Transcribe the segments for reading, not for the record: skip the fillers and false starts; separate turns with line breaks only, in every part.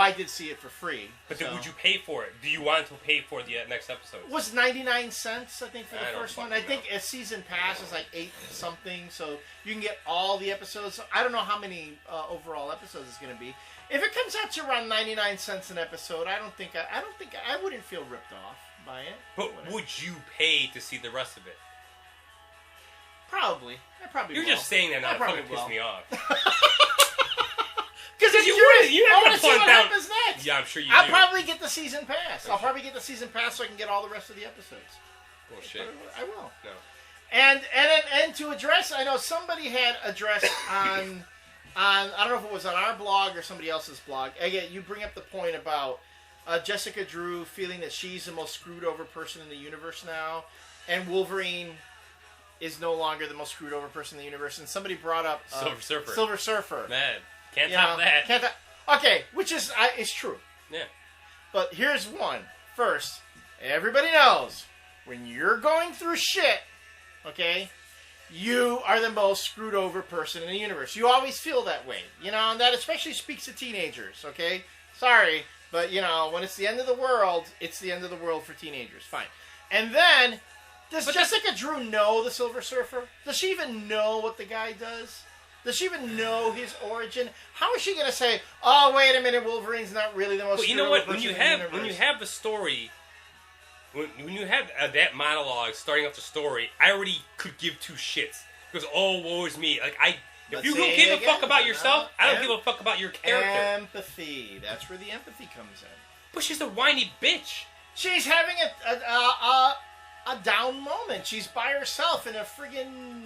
Well, I did see it for free.
But then would you pay for it? Do you want to pay for the next episode?
It was 99 cents, I think, for the first one. I think
know.
a season pass is like 8 something, so you can get all the episodes. I don't know how many overall episodes it's going to be. If it comes out to around 99 cents an episode, I wouldn't feel ripped off by it.
But would you pay to see the rest of it?
Probably. I probably
You're
will.
just saying that now to fucking piss me off.
Because
you're not going to
see what
down.
happens next.
Yeah, I'm sure you
I'll
do.
probably get the season pass. I'll probably get the season pass so I can get all the rest of the episodes.
Bullshit.
I will.
No.
And to address, I know somebody had addressed on I don't know if it was on our blog or somebody else's blog. Again, you bring up the point about Jessica Drew feeling that she's the most screwed over person in the universe now, and Wolverine is no longer the most screwed over person in the universe. And somebody brought up Silver Surfer.
Man, can't top that.
Okay, which is it's true.
Yeah.
But here's one. First, everybody knows when you're going through shit, okay, you are the most screwed over person in the universe. You always feel that way, and that especially speaks to teenagers, okay? Sorry, but, when it's the end of the world, it's the end of the world for teenagers. Fine. And then, does Jessica Drew know the Silver Surfer? Does she even know what the guy does? Does she even know his origin? How is she going to say, oh, wait a minute, Wolverine's not really the most screwed over person in the universe?
When you have the story, when you have that monologue starting off the story, I already could give two shits. Because, oh, woe is me. If you don't give a fuck about yourself, I don't give a fuck about your character.
Empathy. That's where the empathy comes in.
But she's a whiny bitch.
She's having a down moment. She's by herself in a friggin'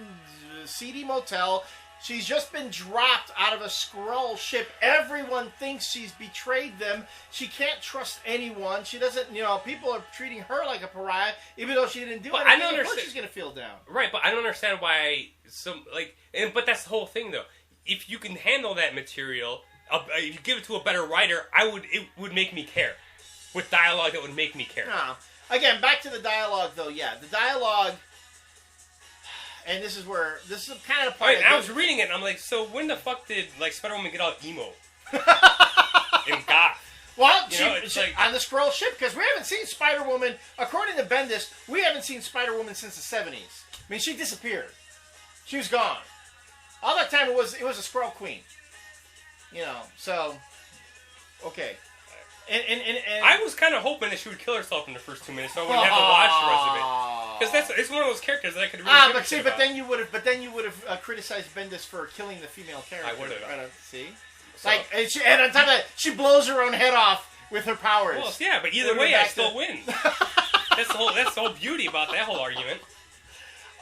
seedy motel. She's just been dropped out of a Skrull ship. Everyone thinks she's betrayed them. She can't trust anyone. She doesn't, people are treating her like a pariah, even though she didn't do anything.
I don't understand.
Of course she's going to feel down.
Right, but I don't understand why but that's the whole thing, though. If you can handle that material, if you give it to a better writer, it would make me care. With dialogue that would make me care.
No. Again, back to the dialogue, though, yeah. The dialogue... And this is kind of the part.
I was reading it, and I'm like, so when the fuck did Spider-Woman get all emo and goth?
Well, on the Skrull ship, because we haven't seen Spider-Woman. According to Bendis, we haven't seen Spider-Woman since the 70s. I mean, she disappeared. She was gone. All that time it was a Skrull queen. So okay. And
I was kind of hoping that she would kill herself in the first 2 minutes, so I wouldn't have to watch the rest of it. Because it's one of those characters that I could really
but then you would have criticized Bendis for killing the female character.
I would have.
See, so, and on top of that, she blows her own head off with her powers.
Well, yeah, but either way, I still win. That's the whole beauty about that whole argument.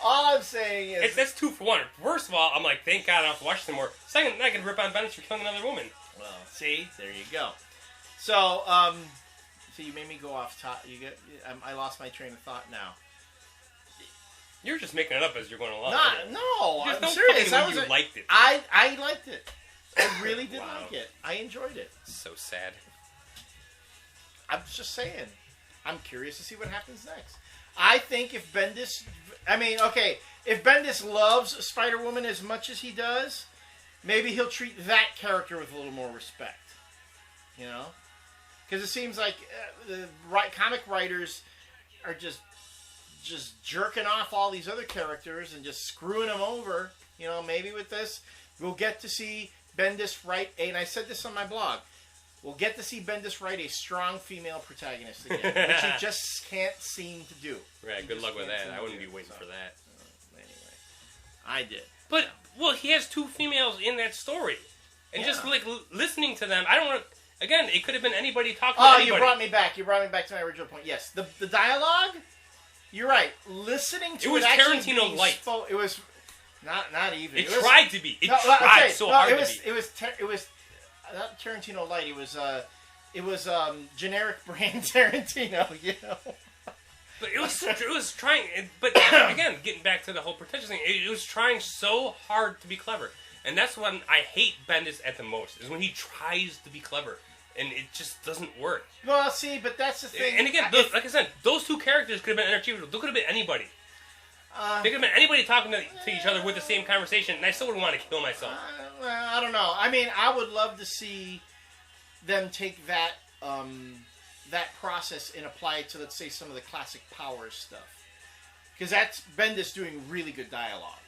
All I'm saying is
that's 2 for 1. First of all, I'm like, thank God I don't have to watch some more. Second, I can rip on Bendis for killing another woman.
Well, see, there you go. So, you made me go off top. I lost my train of thought now.
You're just making it up as you're going along.
No, I'm serious.
You liked it.
I liked it. I really did like it. I enjoyed it.
So sad.
I'm just saying. I'm curious to see what happens next. I think if Bendis loves Spider-Woman as much as he does, maybe he'll treat that character with a little more respect. Because it seems like the comic writers are just jerking off all these other characters and just screwing them over. Maybe with this, we'll get to see Bendis write and I said this on my blog, we'll get to see Bendis write a strong female protagonist again, which he just can't seem to do.
Right, good luck with that. I wouldn't be waiting for that.
Anyway, I did.
But, he has 2 females in that story. And just, listening to them, I don't want to... Again, it could have been anybody talking to anybody.
You brought me back. You brought me back to my original point. Yes, the dialogue, you're right. Listening to
it was Tarantino light.
It was not even.
It tried to be. It tried so hard to be.
It was not Tarantino light. It was generic brand Tarantino.
But it was trying. But again, getting back to the whole pretentious thing, it was trying so hard to be clever, and that's when I hate Bendis at the most. Is when he tries to be clever. And it just doesn't work.
Well, see, but that's the thing.
And again, like I said, those 2 characters could have been interchangeable. They could have been anybody. They could have been anybody talking to each other with the same conversation, and I still wouldn't want to kill myself.
I don't know. I mean, I would love to see them take that that process and apply it to, let's say, some of the classic Power stuff. Because that's Bendis doing really good dialogue.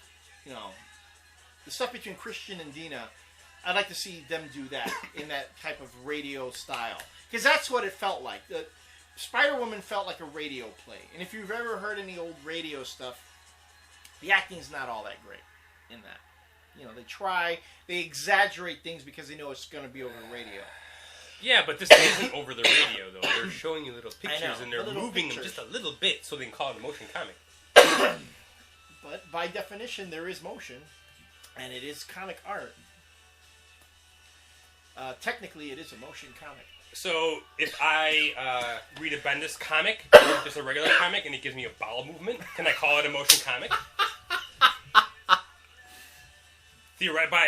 You know, the stuff between Christian and Dina, I'd like to see them do that in that type of radio style. Because that's what it felt like. The Spider-Woman felt like a radio play. And if you've ever heard any old radio stuff, the acting's not all that great in that. You know, they exaggerate things because they know it's going to be over the radio.
Yeah, but this isn't over the radio, though. They're showing you little pictures, and they're moving them just a little bit so they can call it a motion comic.
But by definition, there is motion, and it is comic art. Technically, it is a motion comic.
So, if I read a Bendis comic, just a regular comic, and it gives me a bowel movement, can I call it a motion comic?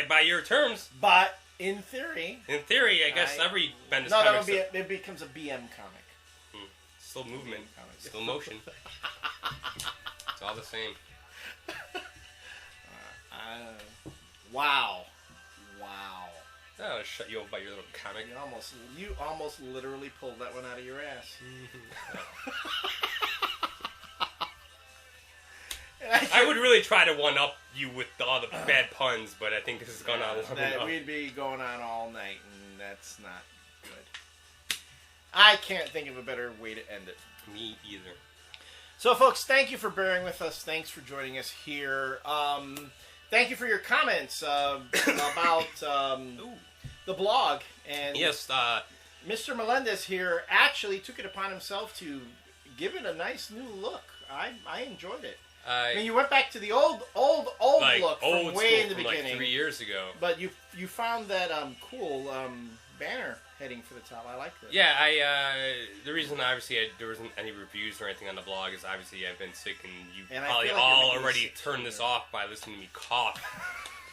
By your terms.
But in theory,
I guess every Bendis
no,
comic.
No, it becomes a BM comic.
Still movement, still motion. It's all the same.
Wow.
I'll shut you up by your little comic.
You almost literally pulled that one out of your ass.
I would really try to one-up you with all the bad puns, but I think this is going on long enough.
We'd be going on all night, and that's not good. I can't think of a better way to end it.
Me either.
So, folks, thank you for bearing with us. Thanks for joining us here. Thank you for your comments about the blog. And
yes,
Mr. Melendez here actually took it upon himself to give it a nice new look. I enjoyed it. I mean, you went back to the old
like
look from
old
way in the
from
beginning,
like 3 years ago.
But you found that cool banner heading for the top. I like that.
Yeah, the reason obviously there wasn't any reviews or anything on the blog is obviously I've been sick, and you probably all already turned this off by listening to me cough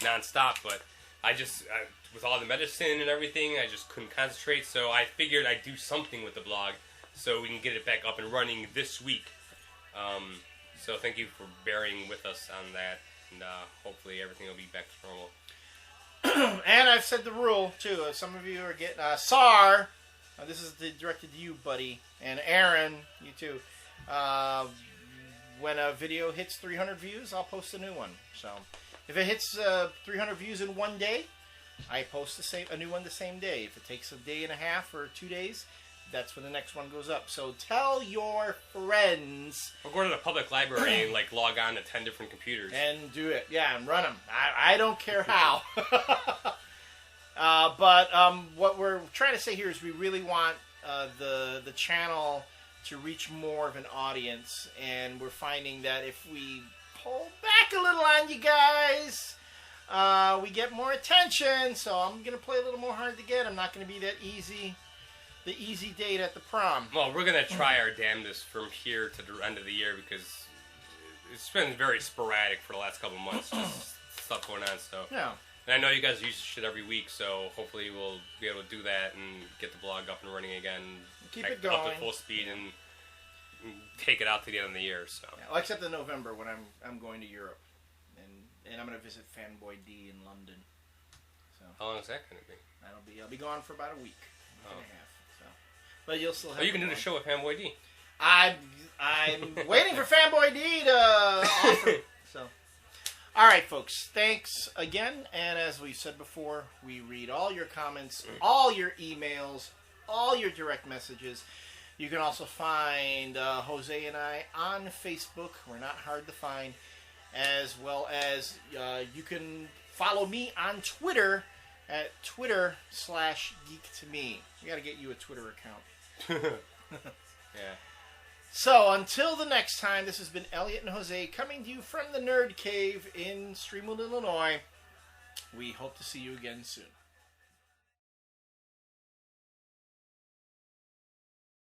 nonstop. But I just with all the medicine and everything, I just couldn't concentrate. So I figured I'd do something with the blog so we can get it back up and running this week. So thank you for bearing with us on that, and hopefully everything will be back to normal.
And I've said the rule, too. Some of you are getting... Sar, this is directed to you, buddy, and Aaron, you too. When a video hits 300 views, I'll post a new one. So if it hits 300 views in one day, I post a new one the same day. If it takes a day and a half or 2 days... that's when the next one goes up. So tell your friends.
Or go to the public library and like log on to 10 different computers.
And do it. Yeah, and run them. I don't care how. But what we're trying to say here is we really want the channel to reach more of an audience. And we're finding that if we pull back a little on you guys, we get more attention. So I'm going to play a little more hard to get. I'm not going to be that easy. The easy date at the prom.
Well, we're going to try our damnedest from here to the end of the year because it's been very sporadic for the last couple months. Just stuff going on. So
yeah.
And I know you guys use shit every week, so hopefully we'll be able to do that and get the blog up and running again.
Keep it going.
Up to full speed and take it out to the end of the year. So.
Yeah, well, except in November when I'm going to Europe. And I'm going to visit Fanboy D in London. So
how long is that going to be?
I'll be gone for about a week and a half. But you'll still have.
Oh, you can do the show with Fanboy D.
I'm waiting for Fanboy D to offer. So, all right, folks. Thanks again. And as we said before, we read all your comments, all your emails, all your direct messages. You can also find Jose and I on Facebook. We're not hard to find. As well as you can follow me on Twitter at Twitter/GeekToMe. We got to get you a Twitter account.
Yeah.
So until the next time, this has been Elliot and Jose coming to you from the Nerd Cave in Streamwood, Illinois. We hope to see you again soon.